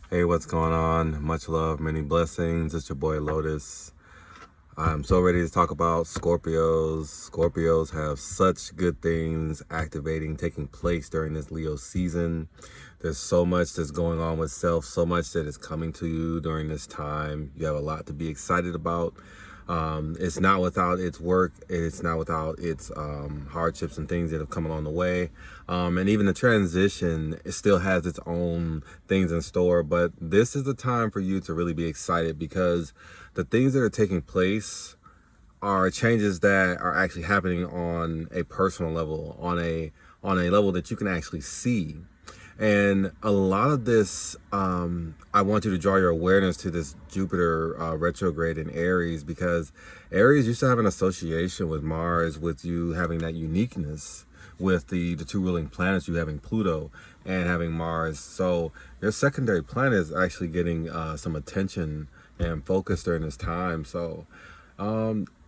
Hey, what's going on? Much love, many blessings. It's your boy Lotus. I'm so ready to talk about Scorpios. Scorpios have such good things activating, taking place during this Leo season. There's so much that's going on with self, so much that is coming to you during this time. You have a lot to be excited about. It's not without its work. It's not without its hardships and things that have come along the way. And even the transition, it still has its own things in store. But this is the time for you to really be excited, because the things that are taking place are changes that are actually happening on a personal level, on a level that you can actually see. And a lot of this, I want you to draw your awareness to this Jupiter retrograde in Aries, because Aries used to have an association with Mars, with you having that uniqueness with the two ruling planets, you having Pluto and having Mars. So your secondary planet is actually getting some attention and focus during this time. So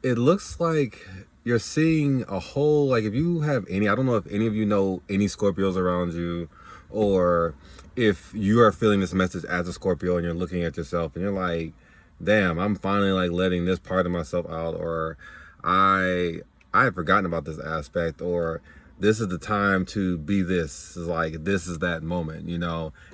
it looks like you're seeing a whole, like, if you have any, I don't know if any of you know any Scorpios around you, or if you are feeling this message as a Scorpio and you're looking at yourself and you're like, damn, I'm finally like letting this part of myself out, or I had forgotten about this aspect, or this is the time to be this, like this is that moment,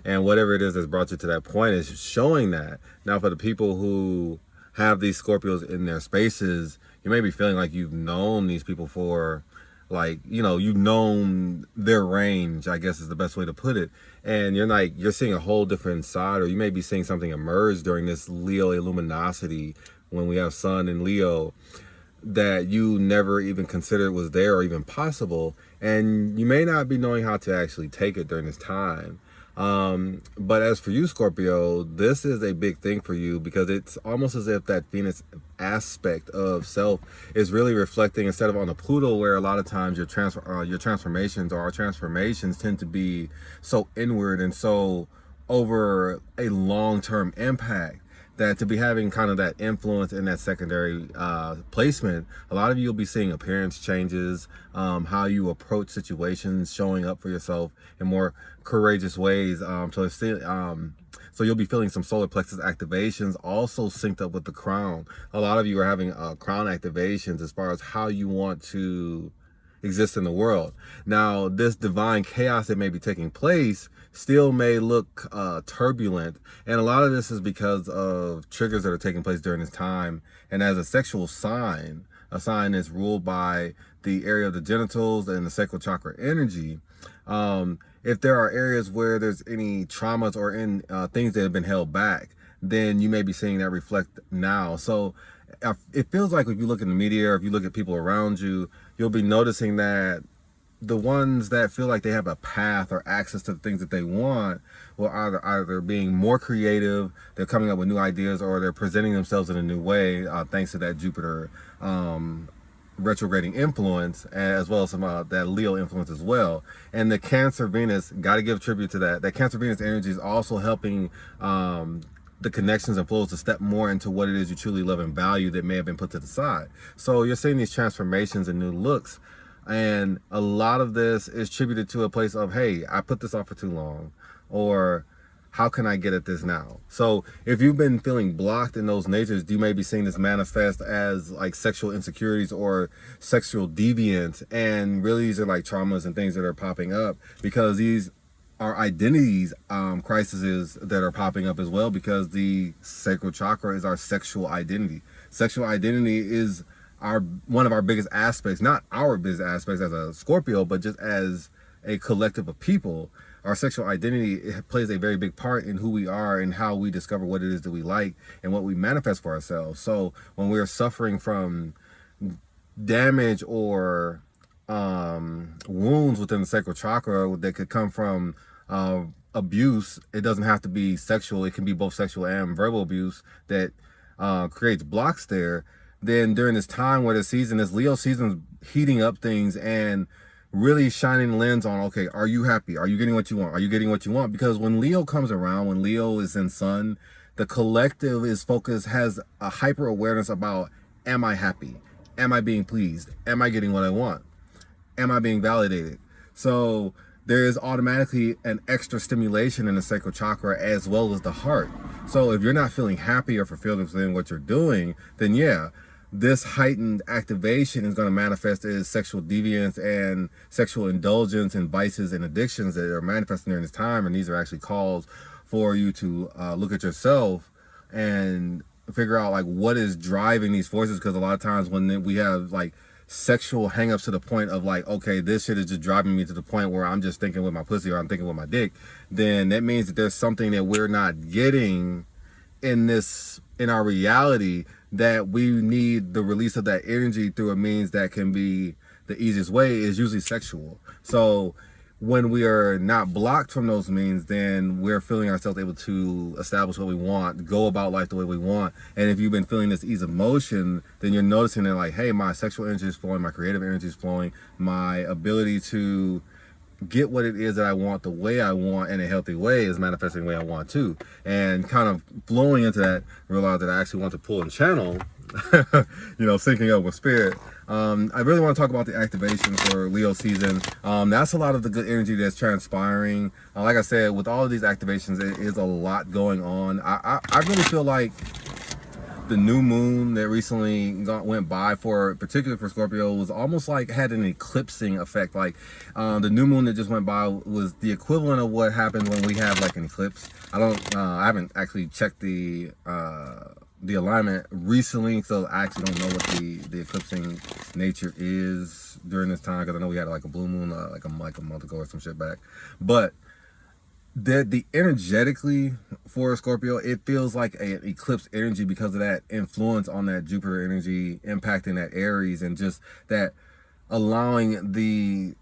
and whatever it is that's brought you to that point is showing that. Now, for the people who have these Scorpios in their spaces, you may be feeling like you've known these people for, like, you've known their range, I guess is the best way to put it. And you're seeing a whole different side, or you may be seeing something emerge during this Leo luminosity when we have Sun in Leo that you never even considered was there or even possible. And you may not be knowing how to actually take it during this time. But as for you, Scorpio, this is a big thing for you, because it's almost as if that Venus aspect of self is really reflecting, instead of on the Pluto, where a lot of times your transformations, or our transformations, tend to be so inward and so over a long-term impact, that to be having kind of that influence in that secondary placement, a lot of you will be seeing appearance changes, how you approach situations, showing up for yourself in more courageous ways. So you'll be feeling some solar plexus activations, also synced up with the crown. A lot of you are having crown activations as far as how you want to exist in the world. Now, this divine chaos that may be taking place still may look turbulent, and a lot of this is because of triggers that are taking place during this time. And as a sexual sign, a sign is ruled by the area of the genitals and the sacral chakra energy. If there are areas where there's any traumas or in things that have been held back, then you may be seeing that reflect now. So it feels like if you look in the media, or if you look at people around you, you'll be noticing that the ones that feel like they have a path or access to the things that they want will either being more creative, they're coming up with new ideas, or they're presenting themselves in a new way, thanks to that Jupiter retrograding influence, as well as some that Leo influence as well. And the Cancer Venus, got to give tribute to that. That Cancer Venus energy is also helping the connections and flows to step more into what it is you truly love and value that may have been put to the side. So you're seeing these transformations and new looks, and a lot of this is attributed to a place of, hey, I put this off for too long, or how can I get at this now? So if you've been feeling blocked in those natures, you may be seeing this manifest as like sexual insecurities or sexual deviance, and really these are like traumas and things that are popping up, because these are identities crises that are popping up as well, because the sacral chakra is our sexual identity. Sexual identity is one of our biggest aspects, not our biggest aspects as a Scorpio, but just as a collective of people. Our sexual identity plays a very big part in who we are and how we discover what it is that we like and what we manifest for ourselves. So when we're suffering from damage or wounds within the sacral chakra that could come from abuse, it doesn't have to be sexual, it can be both sexual and verbal abuse that creates blocks there. Then during this time where this Leo season is heating up things and really shining the lens on, okay, are you happy? Are you getting what you want? Are you getting what you want? Because when Leo comes around, when Leo is in Sun, the collective is focused, has a hyper awareness about, am I happy? Am I being pleased? Am I getting what I want? Am I being validated? So there is automatically an extra stimulation in the sacral chakra as well as the heart. So if you're not feeling happy or fulfilled within what you're doing, then yeah, this heightened activation is going to manifest as sexual deviance and sexual indulgence and vices and addictions that are manifesting during this time. And these are actually calls for you to look at yourself and figure out like what is driving these forces, because a lot of times when we have like sexual hangups to the point of like, okay, this shit is just driving me to the point where I'm just thinking with my pussy or I'm thinking with my dick, then that means that there's something that we're not getting in our reality, that we need the release of that energy through a means that can be the easiest way is usually sexual. So when we are not blocked from those means, then we're feeling ourselves able to establish what we want, go about life the way we want. And if you've been feeling this ease of motion, then you're noticing that like, hey, my sexual energy is flowing, my creative energy is flowing, my ability to get what it is that I want the way I want in a healthy way is manifesting the way I want to. And kind of flowing into that, realize that I actually want to pull and channel, syncing up with spirit. I really want to talk about the activation for Leo season. That's a lot of the good energy that's transpiring. Like I said, with all of these activations, it is a lot going on. I really feel like the new moon that recently went by, particularly for Scorpio, was almost like had an eclipsing effect. Like the new moon that just went by was the equivalent of what happens when we have like an eclipse. I haven't actually checked the alignment recently, so I actually don't know what the eclipsing nature is during this time, because I know we had like a blue moon like a month ago or some shit back. But the energetically for Scorpio, it feels like an eclipse energy because of that influence on that Jupiter energy impacting that Aries, and just that allowing the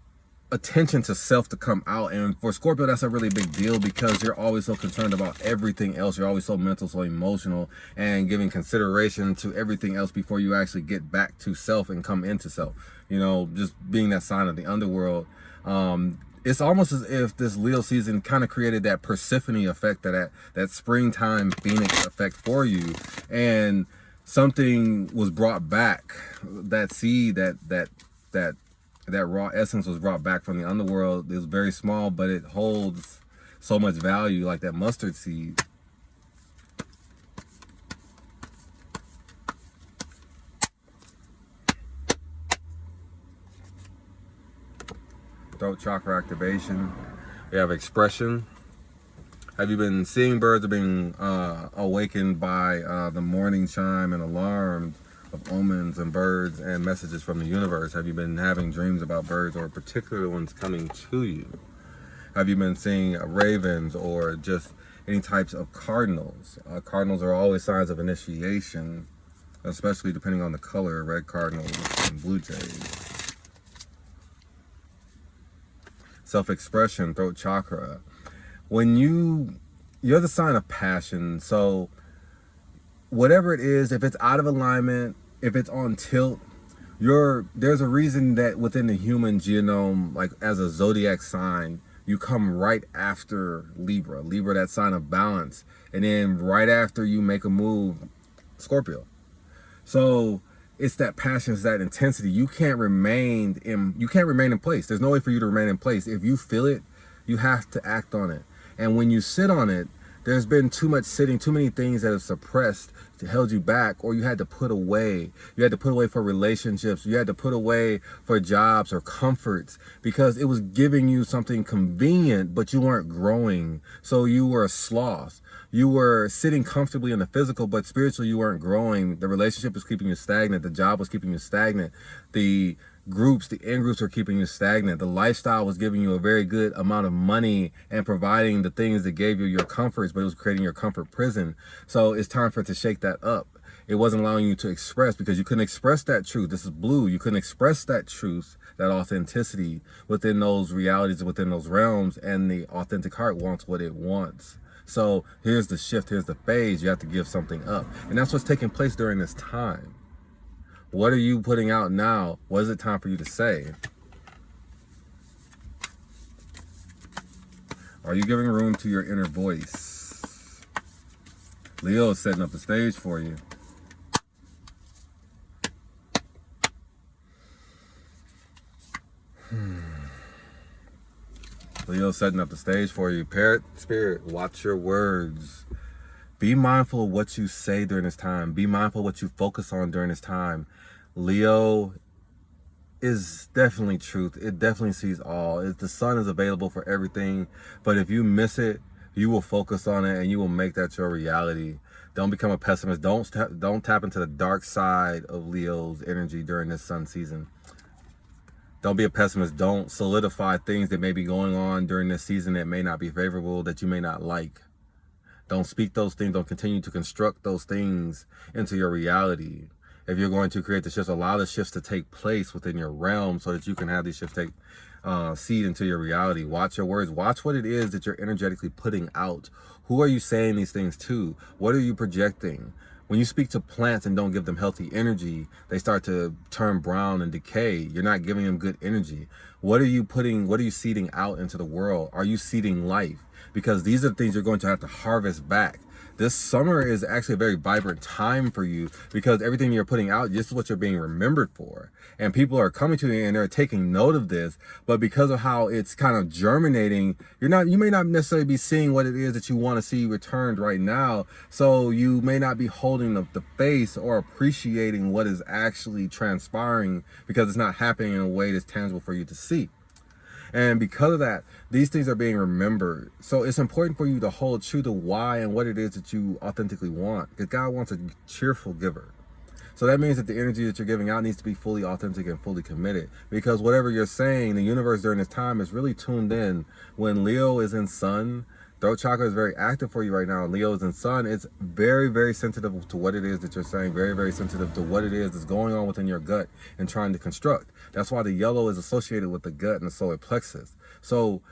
attention to self to come out. And for Scorpio, that's a really big deal, because you're always so concerned about everything else. You're always so mental, so emotional, and giving consideration to everything else before you actually get back to self and come into self. Just being that sign of the underworld. It's almost as if this Leo season kind of created that Persephone effect, that springtime Phoenix effect for you, and something was brought back. That seed, that raw essence was brought back from the underworld. It was very small, but it holds so much value, like that mustard seed. Throat chakra activation. We have expression. Have you been seeing birds, or being awakened by the morning chime and alarms of omens and birds and messages from the universe? Have you been having dreams about birds, or particular ones coming to you? Have you been seeing ravens, or just any types of cardinals? Cardinals are always signs of initiation, especially depending on the color, red cardinals and blue jays. Self-expression, throat chakra. When you're the sign of passion, so whatever it is, if it's out of alignment, if it's on tilt, there's a reason that within the human genome, like as a zodiac sign, you come right after Libra, that sign of balance, and then right after you make a move, Scorpio. So it's that passion, it's that intensity. You can't remain in place. There's no way for you to remain in place. If you feel it, you have to act on it. And when you sit on it, there's been too much sitting, too many things that have suppressed, held you back, or you had to put away. You had to put away for relationships. You had to put away for jobs or comforts, because it was giving you something convenient, but you weren't growing. So you were a sloth. You were sitting comfortably in the physical, but spiritually you weren't growing. The relationship was keeping you stagnant. The job was keeping you stagnant. The in-groups were keeping you stagnant. The lifestyle was giving you a very good amount of money and providing the things that gave you your comforts, but it was creating your comfort prison. So it's time for it to shake that up. It wasn't allowing you to express, because you couldn't express that truth. This is blue. You couldn't express that truth, that authenticity within those realities, within those realms, and the authentic heart wants what it wants. So here's the shift, here's the phase. You have to give something up. And that's what's taking place during this time. What are you putting out now? What is it time for you to say? Are you giving room to your inner voice? Leo is setting up the stage for you. Leo's setting up the stage for you. Parrot spirit, watch your words. Be mindful of what you say during this time. Be mindful of what you focus on during this time. Leo is definitely truth. It definitely sees all. The sun is available for everything, but if you miss it, you will focus on it and you will make that your reality. Don't become a pessimist. Don't tap into the dark side of Leo's energy during this sun season. Don't be a pessimist. Don't solidify things that may be going on during this season that may not be favorable, that you may not like. Don't speak those things. Don't continue to construct those things into your reality. If you're going to create the shifts, allow the shifts to take place within your realm so that you can have these shifts take seed into your reality. Watch your words. Watch what it is that you're energetically putting out. Who are you saying these things to? What are you projecting? When you speak to plants and don't give them healthy energy, they start to turn brown and decay. You're not giving them good energy. What are you seeding out into the world? Are you seeding life? Because these are the things you're going to have to harvest back. This summer is actually a very vibrant time for you because everything you're putting out, this is what you're being remembered for. And people are coming to you and they're taking note of this, but because of how it's kind of germinating, you may not necessarily be seeing what it is that you want to see returned right now. So you may not be holding the face or appreciating what is actually transpiring because it's not happening in a way that's tangible for you to see. And because of that, these things are being remembered. So it's important for you to hold true to why and what it is that you authentically want. Because God wants a cheerful giver. So that means that the energy that you're giving out needs to be fully authentic and fully committed. Because whatever you're saying, the universe during this time is really tuned in. When Leo is in Sun, throat chakra is very active for you right now. Leo is in Sun. It's very, very sensitive to what it is that you're saying. Very, very sensitive to what it is that's going on within your gut and trying to construct. That's why the yellow is associated with the gut and the solar plexus. So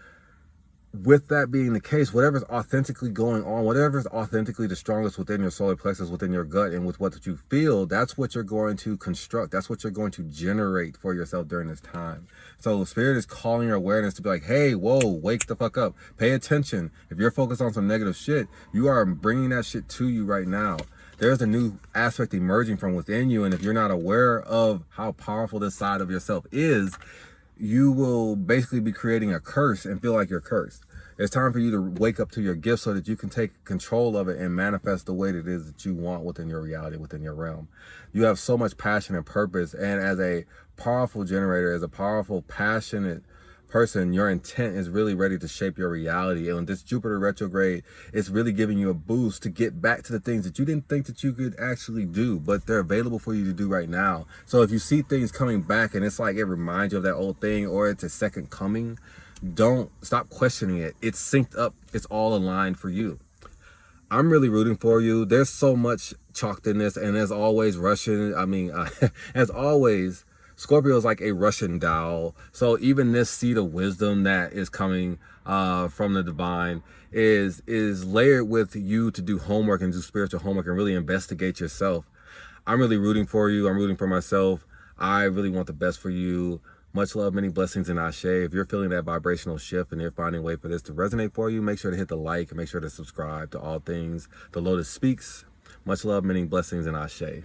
with that being the case, whatever's authentically going on, whatever's authentically the strongest within your solar plexus, within your gut, and with what you feel, that's what you're going to construct. That's what you're going to generate for yourself during this time. So Spirit is calling your awareness to be like, hey, whoa, wake the fuck up. Pay attention. If you're focused on some negative shit, you are bringing that shit to you right now. There's a new aspect emerging from within you, and if you're not aware of how powerful this side of yourself is, you will basically be creating a curse and feel like you're cursed. It's time for you to wake up to your gift so that you can take control of it and manifest the way that it is that you want within your reality, within your realm. You have so much passion and purpose, and as a powerful generator, as a powerful, passionate person, your intent is really ready to shape your reality. And this Jupiter retrograde is really giving you a boost to get back to the things that you didn't think that you could actually do, but they're available for you to do right now. So if you see things coming back and it's like it reminds you of that old thing, or it's a second coming, don't stop questioning it. It's synced up. It's all aligned for you. I'm really rooting for you. There's so much chalked in this, and as always, as always, Scorpio is like a Russian doll. So even this seed of wisdom that is coming from the divine is layered with you to do homework and do spiritual homework and really investigate yourself. I'm really rooting for you. I'm rooting for myself. I really want the best for you. Much love, many blessings, and Ashe. If you're feeling that vibrational shift and you're finding a way for this to resonate for you, make sure to hit the like and make sure to subscribe to All Things The Lotus Speaks. Much love, many blessings, and Ashe.